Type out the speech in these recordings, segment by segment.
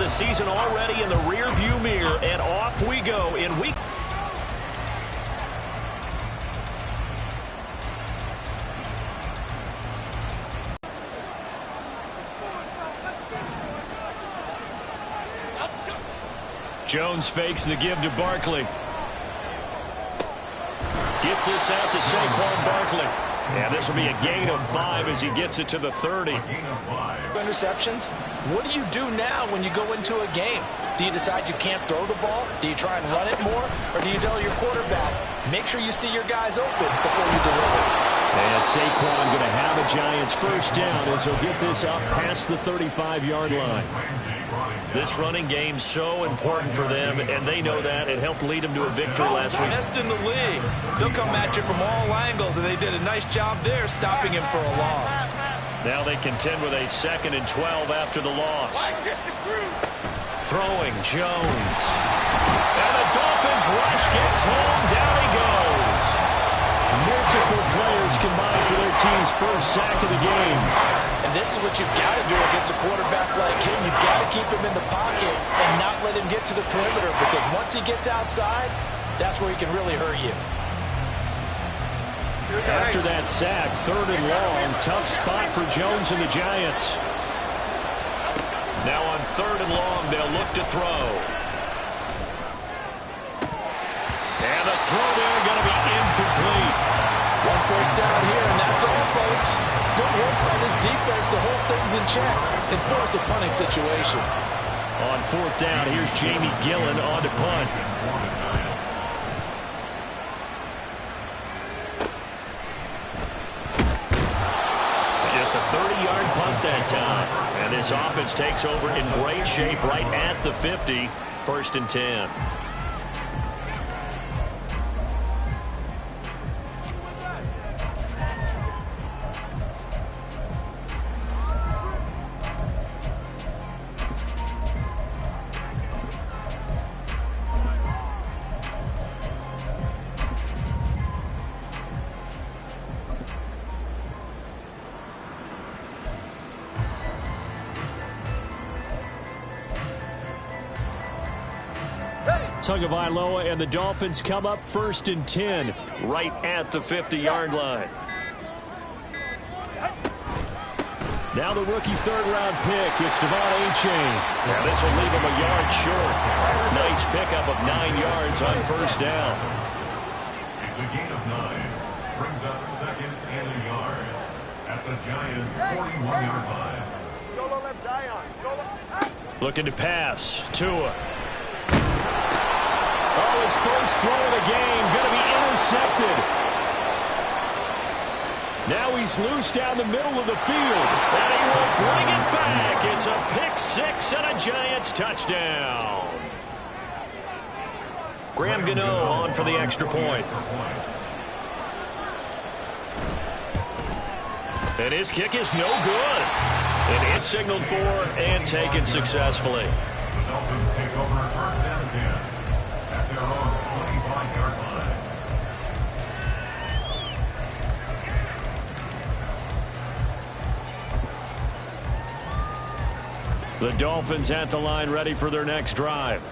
the season already in the rearview mirror, and off we go in week. Jones fakes the give to Barkley. Gets this out to Saquon Barkley. Yeah, this will be a gain of 5 as he gets it to the 30. Interceptions. What do you do now when you go into a game? Do you decide you can't throw the ball? Do you try and run it more? Or do you tell your quarterback, make sure you see your guys open before you deliver? And Saquon going to have a Giants first down as he'll get this up past the 35-yard line. This running game's so important for them, and they know that. It helped lead them to a victory last week. Best in the league. They'll come at you from all angles, and they did a nice job there stopping him for a loss. Now they contend with a 2nd and 12 after the loss. Throwing Jones. And the Dolphins rush gets home. Down he goes. Multiple players combined for their team's first sack of the game. And this is what you've got to do against a quarterback like him. You've got to keep him in the pocket and not let him get to the perimeter, because once he gets outside, that's where he can really hurt you. After that sack, 3rd and long, tough spot for Jones and the Giants. Now on 3rd and long, they'll look to throw. And the throw there going to be incomplete. One first down here, and that's all, folks. Good work by this defense to hold things in check and force a punting situation. On 4th down, here's Jamie Gillen on to punt. Just a 30-yard punt that time. And this offense takes over in great shape right at the 50. 1st and 10. Tagovailoa and the Dolphins come up 1st and 10 right at the 50-yard line. Now the rookie 3rd-round pick. It's Devon Achane. Now this will leave him a yard short. Nice pickup of 9 yards on 1st down. It's a gain of 9. Brings up 2nd and a yard at the Giants' 41-yard line. Solo left Zion. Looking to pass. Tua. Oh, his first throw of the game going to be intercepted. Now he's loose down the middle of the field. And he will bring it back. It's a pick-6 and a Giants touchdown. Graham Gano on for the extra point. And his kick is no good. And it's signaled for and taken successfully. The Dolphins take over 1st and 10. At their own 25-yard line. The Dolphins at the line ready for their next drive.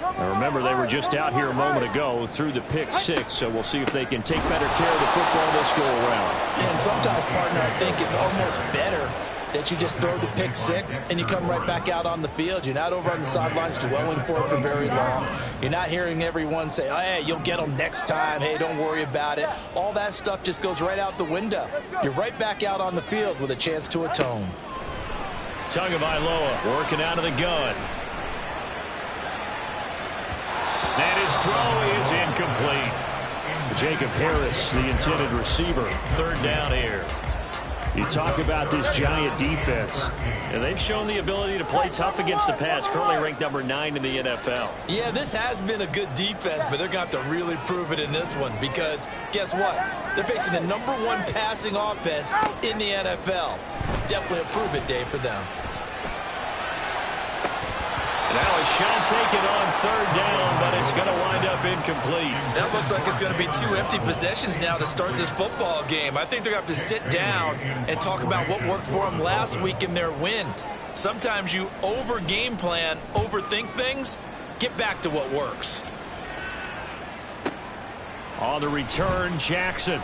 Now remember, they were just out here a moment ago through the pick-6, so we'll see if they can take better care of the football this go-around. And sometimes, partner, I think it's almost better that you just throw the pick-6 and you come right back out on the field. You're not over on the sidelines dwelling for it for very long. You're not hearing everyone say, oh, hey, you'll get them next time. Hey, don't worry about it. All that stuff just goes right out the window. You're right back out on the field with a chance to atone. Tagovailoa working out of the gun. And his throw is incomplete. Jacob Harris, the intended receiver. 3rd down here. You talk about this Giant defense, and they've shown the ability to play tough against the pass, currently ranked number 9 in the NFL. Yeah, this has been a good defense, but they're going to have to really prove it in this one because guess what? They're facing the number 1 passing offense in the NFL. It's definitely a prove-it day for them. Now a shot taken on 3rd down, but it's going to wind up incomplete. That looks like it's going to be 2 empty possessions now to start this football game. I think they're going to have to sit down and talk about what worked for them last week in their win. Sometimes you over-game plan, overthink things. Get back to what works. On the return, Jackson.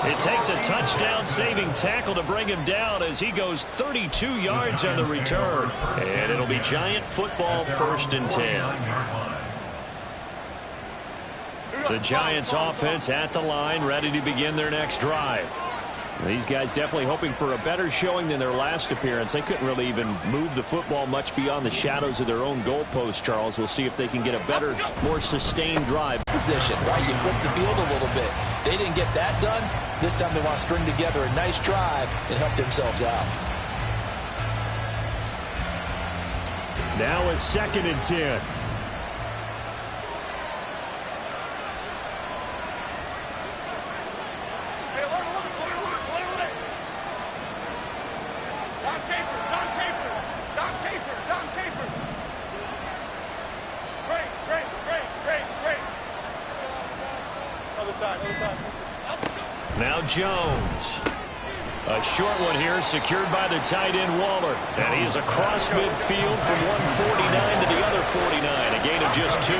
It takes a touchdown-saving tackle to bring him down as he goes 32 yards on the return. And it'll be Giant football, 1st and 10. The Giants offense at the line, ready to begin their next drive. These guys definitely hoping for a better showing than their last appearance. They couldn't really even move the football much beyond the shadows of their own goalpost, Charles. We'll see if they can get a better, more sustained drive. Position, right? You flip the field a little bit. They didn't get that done. This time they want to string together a nice drive and help themselves out. Now a 2nd and 10. Now Jones. A short one here, secured by the tight end Waller. And he is across midfield from 149 to the other 49. A gain of just 2.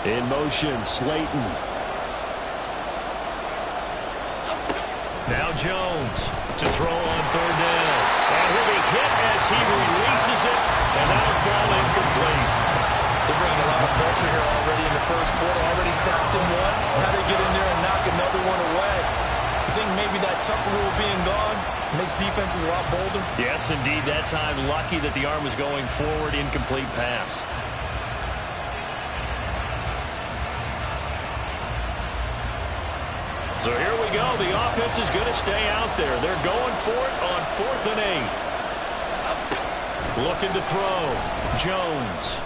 In motion, Slayton. Now Jones to throw on 3rd down. And he'll be hit as he releases it, and that'll fall incomplete. They're bringing a lot of pressure here already in the 1st quarter. Already sacked him once. How to get in there and knock another one away. I think maybe that tough rule being gone makes defenses a lot bolder. Yes, indeed. That time, lucky that the arm was going forward. Incomplete pass. So here we go. The offense is going to stay out there. They're going for it on 4th and 8. Looking to throw. Jones.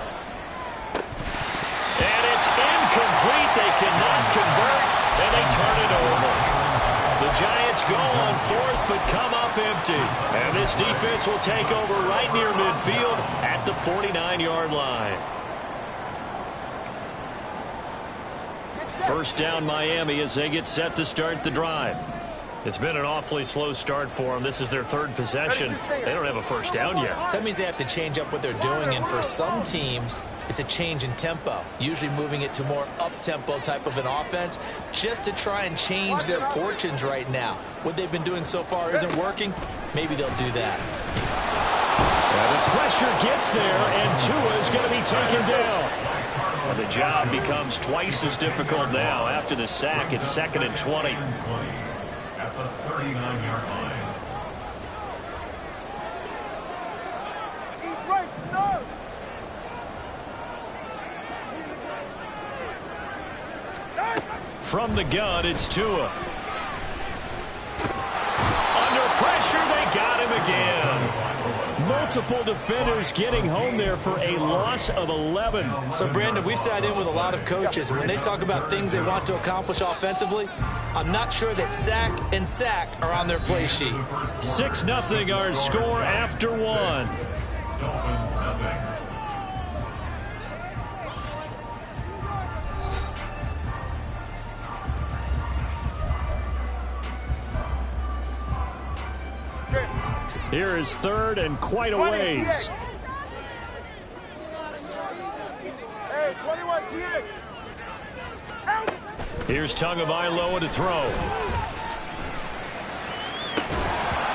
And it's incomplete. They cannot convert, and they turn it over. The Giants go on 4th, but come up empty. And this defense will take over right near midfield at the 49-yard line. 1st down Miami as they get set to start the drive. It's been an awfully slow start for them. This is their 3rd possession. They don't have a 1st down yet. So that means they have to change up what they're doing, and for some teams, it's a change in tempo, usually moving it to more up-tempo type of an offense just to try and change their fortunes right now. What they've been doing so far isn't working. Maybe they'll do that. The pressure gets there, and Tua is going to be taken down. The job becomes twice as difficult now. After the sack, it's 2nd and 20. At the 39-yard line. He's right, no! From the gun, it's Tua. Under pressure, they got him again. Multiple defenders getting home there for a loss of 11. So, Brandon, we sat in with a lot of coaches, and when they talk about things they want to accomplish offensively, I'm not sure that sack and sack are on their play sheet. 6-0 our score after 1. Dolphins nothing. Here is 3rd and quite a ways. Hey, 21 TX. Here's Tagovailoa to throw.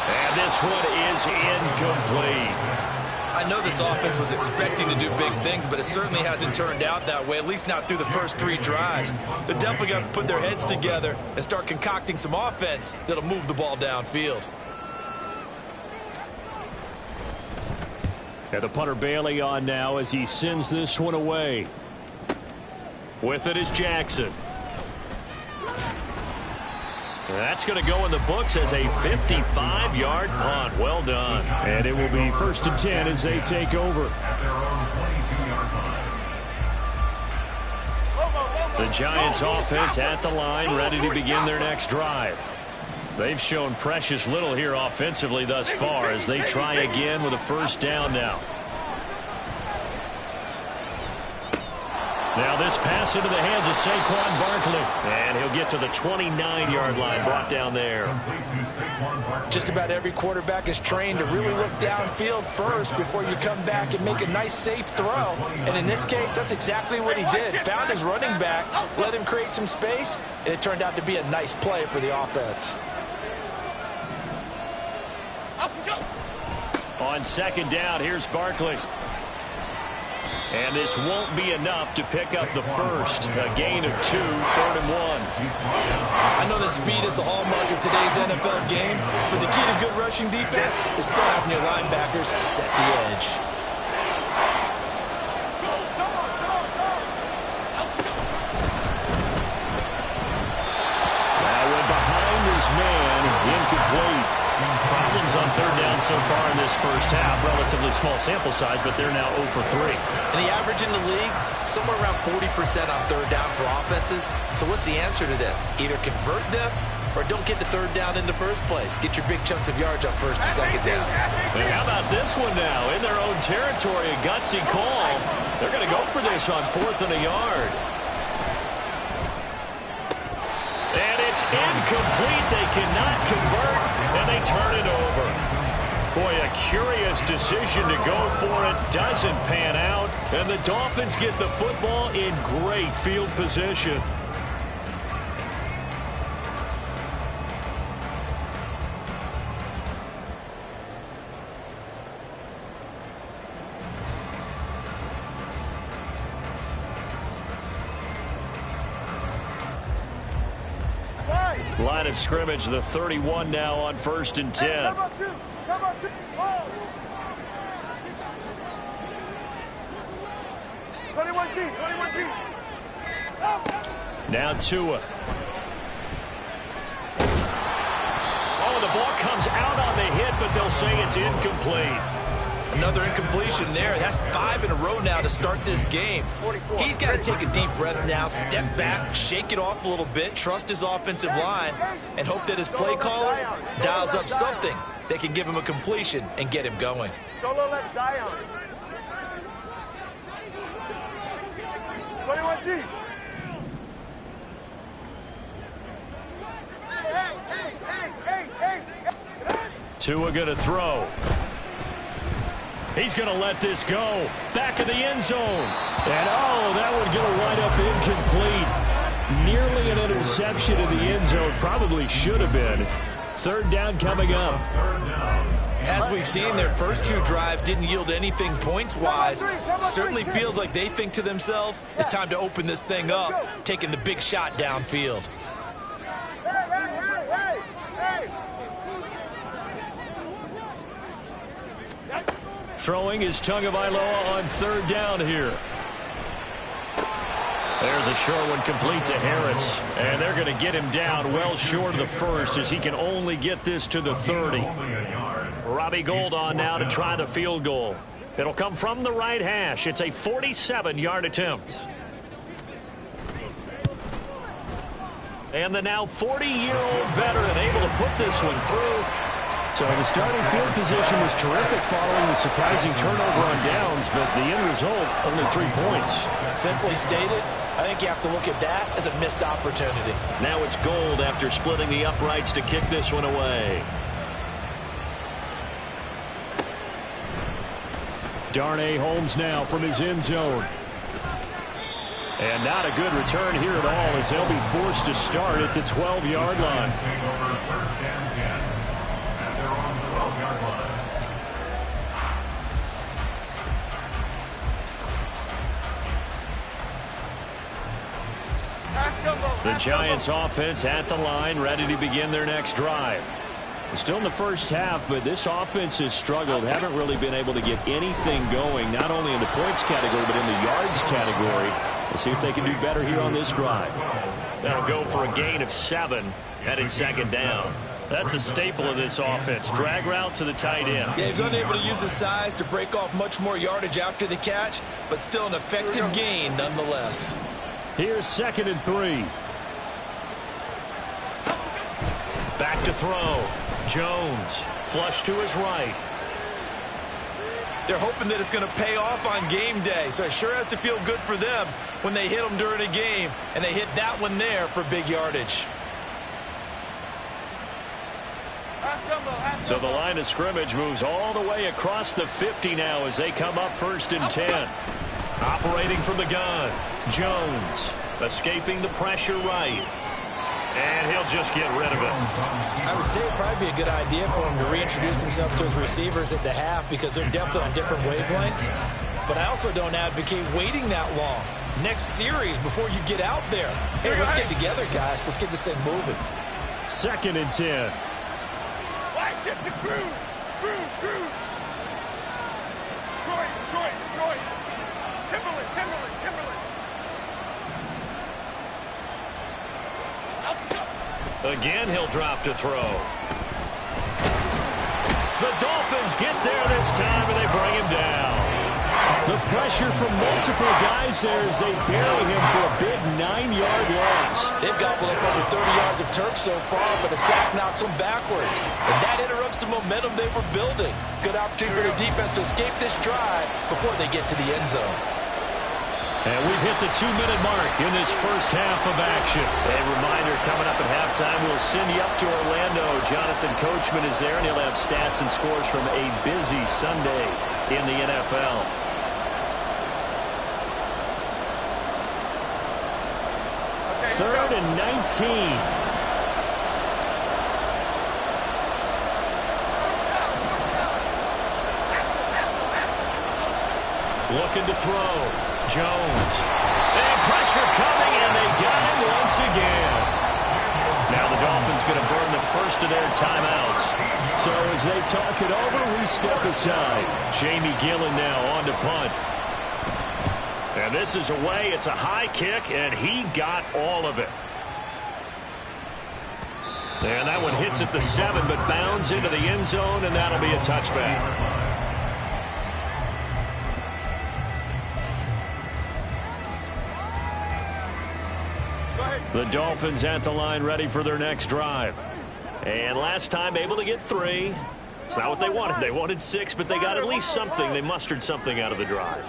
And this one is incomplete. I know this offense was expecting to do big things, but it certainly hasn't turned out that way, at least not through the first 3 drives. They're definitely going to have to put their heads together and start concocting some offense that'll move the ball downfield. And the punter Bailey on now as he sends this one away. With it is Jackson. That's going to go in the books as a 55-yard punt. Well done. And it will be 1st and 10 as they take over. At their own 22-yard line. The Giants offense at the line, ready to begin their next drive. They've shown precious little here offensively thus far as they try again with a first down now. Now this pass into the hands of Saquon Barkley. And he'll get to the 29-yard line, brought down there. Just about every quarterback is trained to really look downfield first before you come back and make a nice, safe throw. And in this case, that's exactly what he did. Found his running back, let him create some space, and it turned out to be a nice play for the offense. On second down, here's Barkley. And this won't be enough to pick up the first. A gain of 2, 3rd and 1. I know that speed is the hallmark of today's NFL game, but the key to good rushing defense is still having your linebackers set the edge. Now went behind his man, incomplete. Problems on third down so far in this first half. Relatively small sample size, but they're now 0 for 3. And the average in the league, somewhere around 40% on third down for offenses. So what's the answer to this? Either convert them or don't get the third down in the first place. Get your big chunks of yards on first and second down. And how about this one now? In their own territory, a gutsy call. They're going to go for this on 4th and a yard. And it's incomplete. They cannot convert, and they turn it over. Boy, a curious decision to go for it. Doesn't pan out, and the Dolphins get the football in great field position. Line of scrimmage, the 31 now on 1st and 10. Come on, 2. Come on, 2. Oh. 21G, 21G. Now Tua. Oh, the ball comes out on the hit, but they'll say it's incomplete. Another incompletion there. That's 5 in a row now to start this game. He's got to take a deep breath now, step back, shake it off a little bit, trust his offensive line, and hope that his play caller dials up something that can give him a completion and get him going. Solo left Zion. 21G. Hey. Tua going to throw. He's going to let this go. Back of the end zone. And, oh, that one going to wind up incomplete. Nearly an interception in the end zone. Probably should have been. 3rd down coming up. As we've seen, their first 2 drives didn't yield anything points-wise. Certainly feels like they think to themselves, it's time to open this thing up, taking the big shot downfield. Throwing is Tagovailoa on 3rd down here. There's a short one complete to Harris. And they're going to get him down well short of the first as he can only get this to the 30. Robbie Gould on now to try the field goal. It'll come from the right hash. It's a 47-yard attempt. And the now 40-year-old veteran able to put this one through. So the starting field position was terrific following the surprising turnover on downs, but the end result, only 3 points. Simply stated, I think you have to look at that as a missed opportunity. Now it's Gould after splitting the uprights to kick this one away. Darnay Holmes now from his end zone. And not a good return here at all as they'll be forced to start at the 12-yard line. The Giants offense at the line, ready to begin their next drive. Still in the first half, but this offense has struggled. Haven't really been able to get anything going, not only in the points category, but in the yards category. We'll see if they can do better here on this drive. That'll go for a gain of 7, headed 2nd down. That's a staple of this offense. Drag route to the tight end. Yeah, he's unable to use his size to break off much more yardage after the catch, but still an effective gain nonetheless. Here's 2nd and 3. Back to throw. Jones, flush to his right. They're hoping that it's going to pay off on game day, so it sure has to feel good for them when they hit them during a game, and they hit that one there for big yardage. So the line of scrimmage moves all the way across the 50 now as they come up 1st and 10. Operating from the gun, Jones escaping the pressure right. And he'll just get rid of it. I would say it'd probably be a good idea for him to reintroduce himself to his receivers at the half because they're definitely on different wavelengths. But I also don't advocate waiting that long. Next series before you get out there. Hey, let's get together, guys. Let's get this thing moving. 2nd and 10. Why shift the crew? Crew. Troy. Timberland. Again, he'll drop to throw. The Dolphins get there this time, and they bring him down. The pressure from multiple guys there as they bury him for a big 9-yard loss. They've gobbled up over 30 yards of turf so far, but a sack knocks them backwards. And that interrupts the momentum they were building. Good opportunity for the defense to escape this drive before they get to the end zone. And we've hit the 2-minute mark in this first half of action. A reminder, coming up at halftime, we'll send you up to Orlando. Jonathan Coachman is there, and he'll have stats and scores from a busy Sunday in the NFL. Third and 19. Looking to throw. Jones. And pressure coming, and they got him once again. Now the Dolphins going to burn the first of their timeouts. So as they talk it over, we step aside. Jamie Gillen now on to punt. And this is away. It's a high kick, and he got all of it. And that one hits at the 7, but bounds into the end zone, and that'll be a touchback. The Dolphins at the line ready for their next drive. And last time able to get 3. It's not what they wanted. They wanted 6, but they got at least something. They mustered something out of the drive.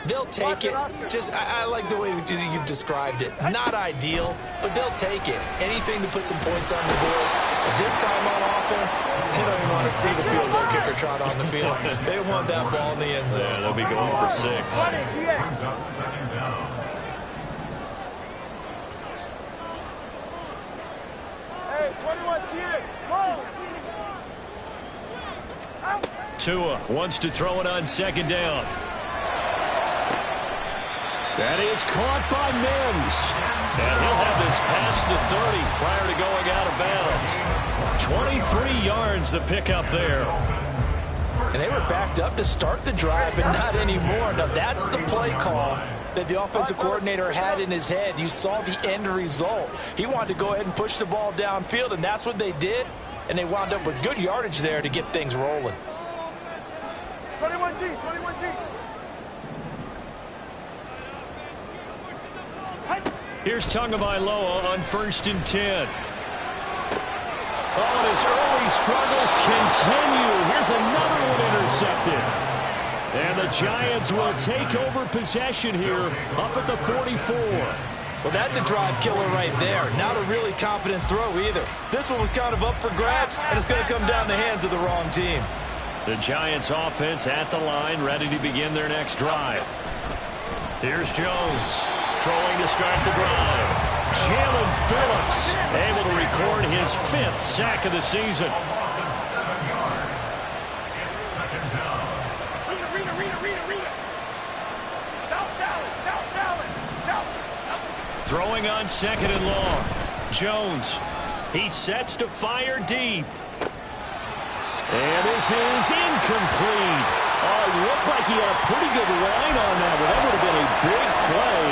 They'll take it. I like the way you've described it. Not ideal, but they'll take it. Anything to put some points on the board. But this time on offense, they don't even want to see the field goal kicker trot on the field. They want that ball in the end zone. Yeah, they'll be going for 6. Tua wants to throw it on 2nd down. That is caught by Mims. And he'll have this past the 30 prior to going out of bounds. 23 yards the pickup there. And they were backed up to start the drive, but not anymore. Now that's the play call that the offensive coordinator had in his head. You saw the end result. He wanted to go ahead and push the ball downfield, and that's what they did. And they wound up with good yardage there to get things rolling. 21G. Here's Tagovailoa on 1st and 10. Oh, and his early struggles continue. Here's another one intercepted. And the Giants will take over possession here up at the 44. Well, that's a drive killer right there. Not a really confident throw either. This one was kind of up for grabs, and it's going to come down the hands of the wrong team. The Giants offense at the line, ready to begin their next drive. Here's Jones, throwing to start the drive. Jalen Phillips able to record his 5th sack of the season. Throwing on 2nd and long. Jones, he sets to fire deep. And this is incomplete. Oh, it looked like he had a pretty good line on that one. That would have been a big play,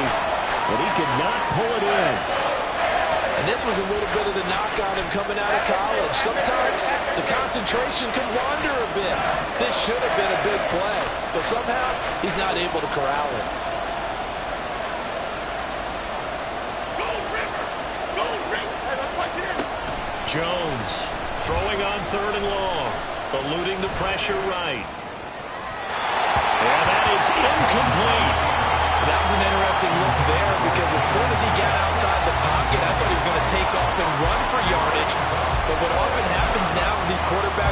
but he could not pull it in. And this was a little bit of the knock on him coming out of college. Sometimes the concentration can wander a bit. This should have been a big play, but somehow he's not able to corral it. Jones throwing on 3rd and long, eluding the pressure right. And that is incomplete. That was an interesting look there because as soon as he got outside the pocket, I thought he was going to take off and run for yardage. But what often happens now with these quarterbacks